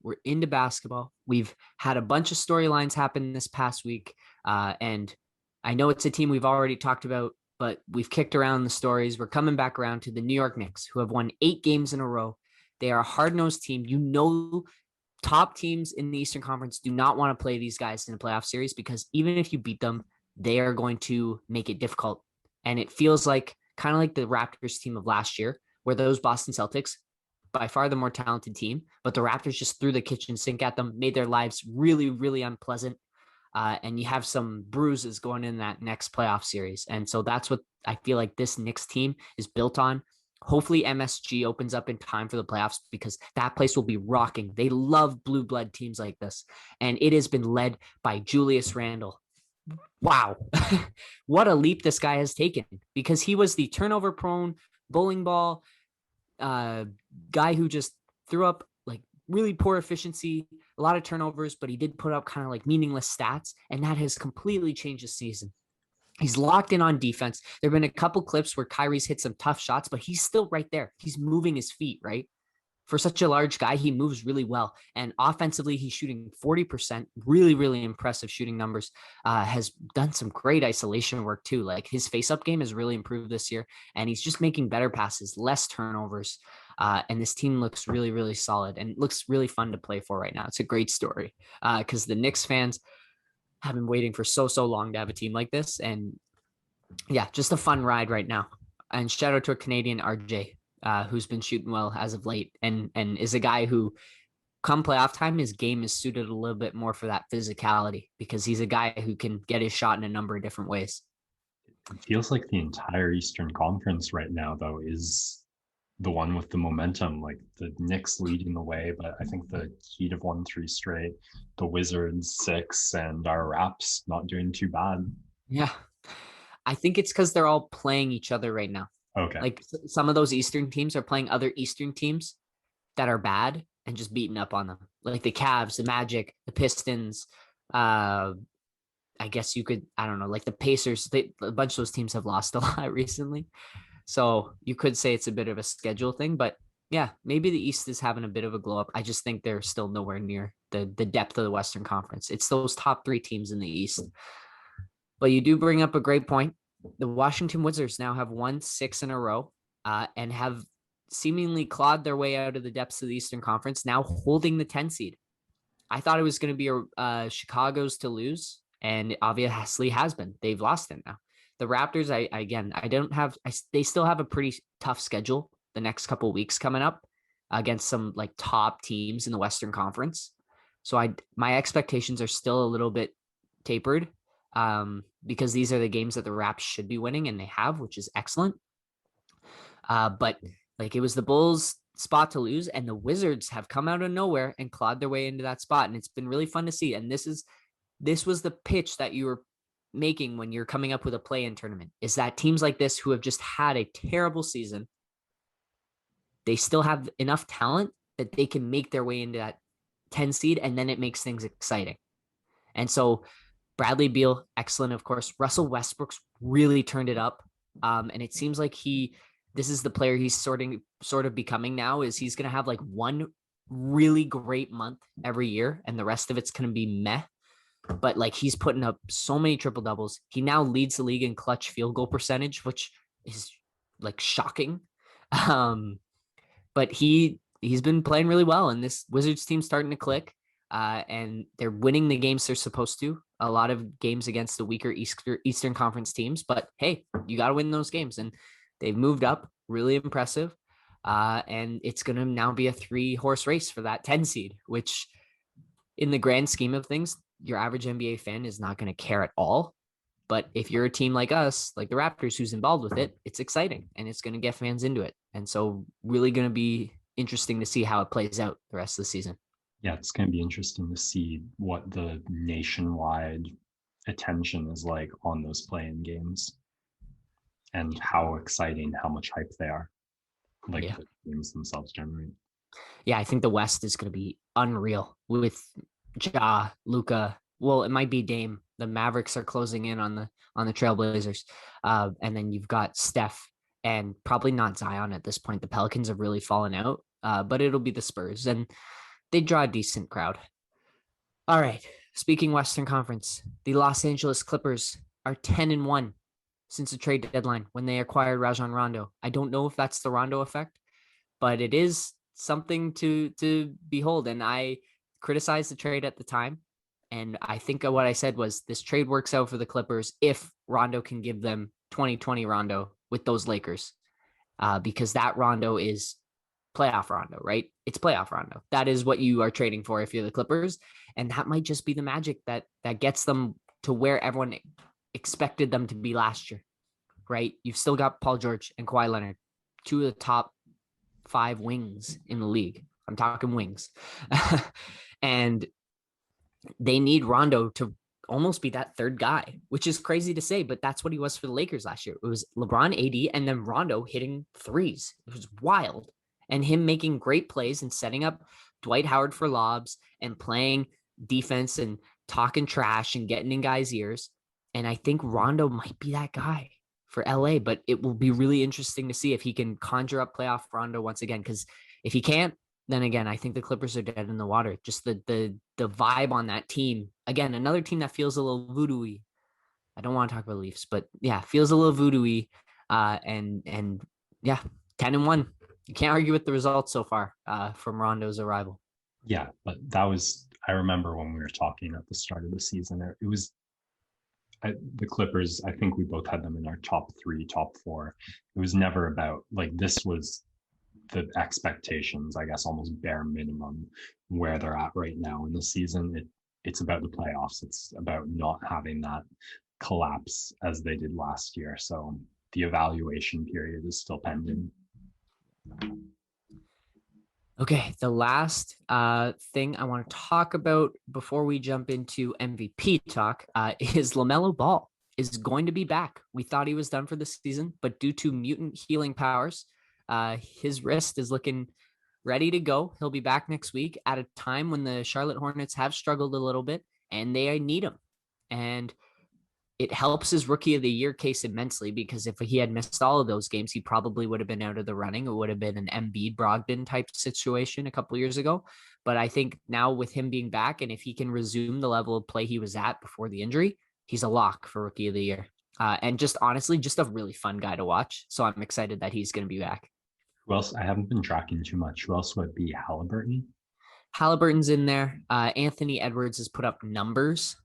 We're into basketball. We've had a bunch of storylines happen this past week. And I know it's a team we've already talked about, but we've kicked around the stories. We're coming back around to the New York Knicks, who have won 8 games in a row. They are a hard-nosed team. Top teams in the Eastern Conference do not want to play these guys in a playoff series because even if you beat them, they are going to make it difficult. And it feels like kind of like the Raptors team of last year, where those Boston Celtics, by far the more talented team, but the Raptors just threw the kitchen sink at them, made their lives really, really unpleasant. And you have some bruises going in that next playoff series. And so that's what I feel like this Knicks team is built on. Hopefully MSG opens up in time for the playoffs because that place will be rocking. They love blue blood teams like this. And it has been led by Julius Randle. Wow. What a leap this guy has taken because he was the turnover prone bowling ball guy who just threw up like really poor efficiency, a lot of turnovers, but he did put up kind of like meaningless stats. And that has completely changed the season. He's locked in on defense. There have been a couple clips where Kyrie's hit some tough shots, but he's still right there. He's moving his feet, right? For such a large guy, he moves really well. And offensively, he's shooting 40%, really, really impressive shooting numbers, has done some great isolation work too. Like his face-up game has really improved this year, and he's just making better passes, less turnovers. And this team looks really, really solid and looks really fun to play for right now. It's a great story because the Knicks fans have been waiting for so long to have a team like this. And yeah, just a fun ride right now. And shout out to a Canadian RJ, who's been shooting well as of late and is a guy who come playoff time, his game is suited a little bit more for that physicality because he's a guy who can get his shot in a number of different ways. It feels like the entire Eastern Conference right now, though, is the one with the momentum, like the Knicks leading the way, but I think the Heat have won 3 straight, the Wizards 6, and our Raps not doing too bad. Yeah. I think it's because they're all playing each other right now. Okay. Like some of those Eastern teams are playing other Eastern teams that are bad and just beating up on them. Like the Cavs, the Magic, the Pistons. I guess you could, I don't know, like the Pacers. A bunch of those teams have lost a lot recently. So you could say it's a bit of a schedule thing, but yeah, maybe the East is having a bit of a glow up. I just think they're still nowhere near the depth of the Western Conference. It's those top 3 teams in the East. But you do bring up a great point. The Washington Wizards now have won 6 in a row and have seemingly clawed their way out of the depths of the Eastern Conference, now holding the 10 seed. I thought it was going to be Chicago's to lose, and obviously has been. They've lost it now. The Raptors, they still have a pretty tough schedule the next couple of weeks coming up against some like top teams in the Western Conference. So my expectations are still a little bit tapered because these are the games that the Raps should be winning, and they have, which is excellent. But like it was the Bulls' spot to lose, and the Wizards have come out of nowhere and clawed their way into that spot, and it's been really fun to see. And this was the pitch that you were making when you're coming up with a play-in tournament, is that teams like this who have just had a terrible season, they still have enough talent that they can make their way into that 10 seed, and then it makes things exciting. And so Bradley Beal, excellent, of course. Russell Westbrook's really turned it up. And it seems like this is the player he's sort of becoming now, is he's going to have like one really great month every year, and the rest of it's going to be meh. But like he's putting up so many triple doubles. He now leads the league in clutch field goal percentage, which is like shocking. But he's been playing really well, and this Wizards team's starting to click. And they're winning the games they're supposed to. A lot of games against the weaker Eastern Conference teams, but hey, you got to win those games, and they've moved up. Really impressive. And it's going to now be a 3-horse race for that 10 seed, which in the grand scheme of things, your average NBA fan is not going to care at all. But if you're a team like us, like the Raptors, who's involved with it, it's exciting and it's going to get fans into it. And so really going to be interesting to see how it plays out the rest of the season. Yeah, it's going to be interesting to see what the nationwide attention is like on those play-in games and how exciting, how much hype they are, like the games themselves generate. Yeah, I think the West is going to be unreal with Ja, Luka. Well, it might be Dame. The Mavericks are closing in on the Trailblazers, and then you've got Steph and probably not Zion at this point. The Pelicans have really fallen out, but it'll be the Spurs, and They draw a decent crowd. All right. Speaking Western Conference, the Los Angeles Clippers are 10-1 since the trade deadline when they acquired Rajon Rondo. I don't know if that's the Rondo effect, but it is something to behold. And I criticized the trade at the time. And I think what I said was this trade works out for the Clippers if Rondo can give them 2020 Rondo with those Lakers, because that Rondo is playoff Rondo, right? It's playoff Rondo. That is what you are trading for if you're the Clippers, and that might just be the magic that gets them to where everyone expected them to be last year, right? You've still got Paul George and Kawhi Leonard, two of the top 5 wings in the league. I'm talking wings. And they need Rondo to almost be that third guy, which is crazy to say, but that's what he was for the Lakers last year. It was LeBron, AD, and then Rondo hitting threes. It was wild. And him making great plays and setting up Dwight Howard for lobs and playing defense and talking trash and getting in guys' ears. And I think Rondo might be that guy for LA, but it will be really interesting to see if he can conjure up playoff Rondo once again. Because if he can't, then again, I think the Clippers are dead in the water. Just the vibe on that team. Again, another team that feels a little voodoo-y. I don't want to talk about Leafs, but yeah, feels a little voodoo-y. And yeah, 10-1. You can't argue with the results so far from Rondo's arrival. Yeah, but that was, I remember when we were talking at the start of the season, it was the Clippers. I think we both had them in our top 3, top 4. It was never about like, this was the expectations, I guess, almost bare minimum where they're at right now in the season. It's about the playoffs. It's about not having that collapse as they did last year. So the evaluation period is still pending. Okay, the last thing I want to talk about before we jump into MVP talk is LaMelo Ball is going to be back. We thought he was done for the season, but due to mutant healing powers, his wrist is looking ready to go. He'll be back next week at a time when the Charlotte Hornets have struggled a little bit and they need him. And it helps his rookie of the year case immensely, because if he had missed all of those games, he probably would have been out of the running. It would have been an Embiid Brogdon type situation a couple of years ago. But I think now with him being back, and if he can resume the level of play he was at before the injury, he's a lock for rookie of the year. And just honestly, just a really fun guy to watch. So I'm excited that he's going to be back. Who else? I haven't been tracking too much. Who else would it be? Halliburton? Halliburton's in there. Anthony Edwards has put up numbers.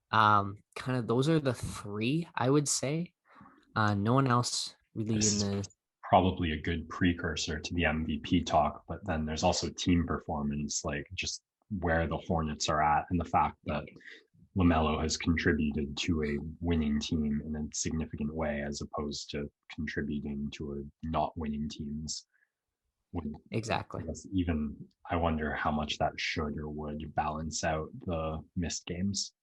Kind of those are the 3 I would say. No one else really This in the. is probably a good precursor to the MVP talk, but then there's also team performance, like just where the Hornets are at, and the fact that LaMelo has contributed to a winning team in a significant way, as opposed to contributing to a not winning teams. Exactly. Even I wonder how much that should or would balance out the missed games.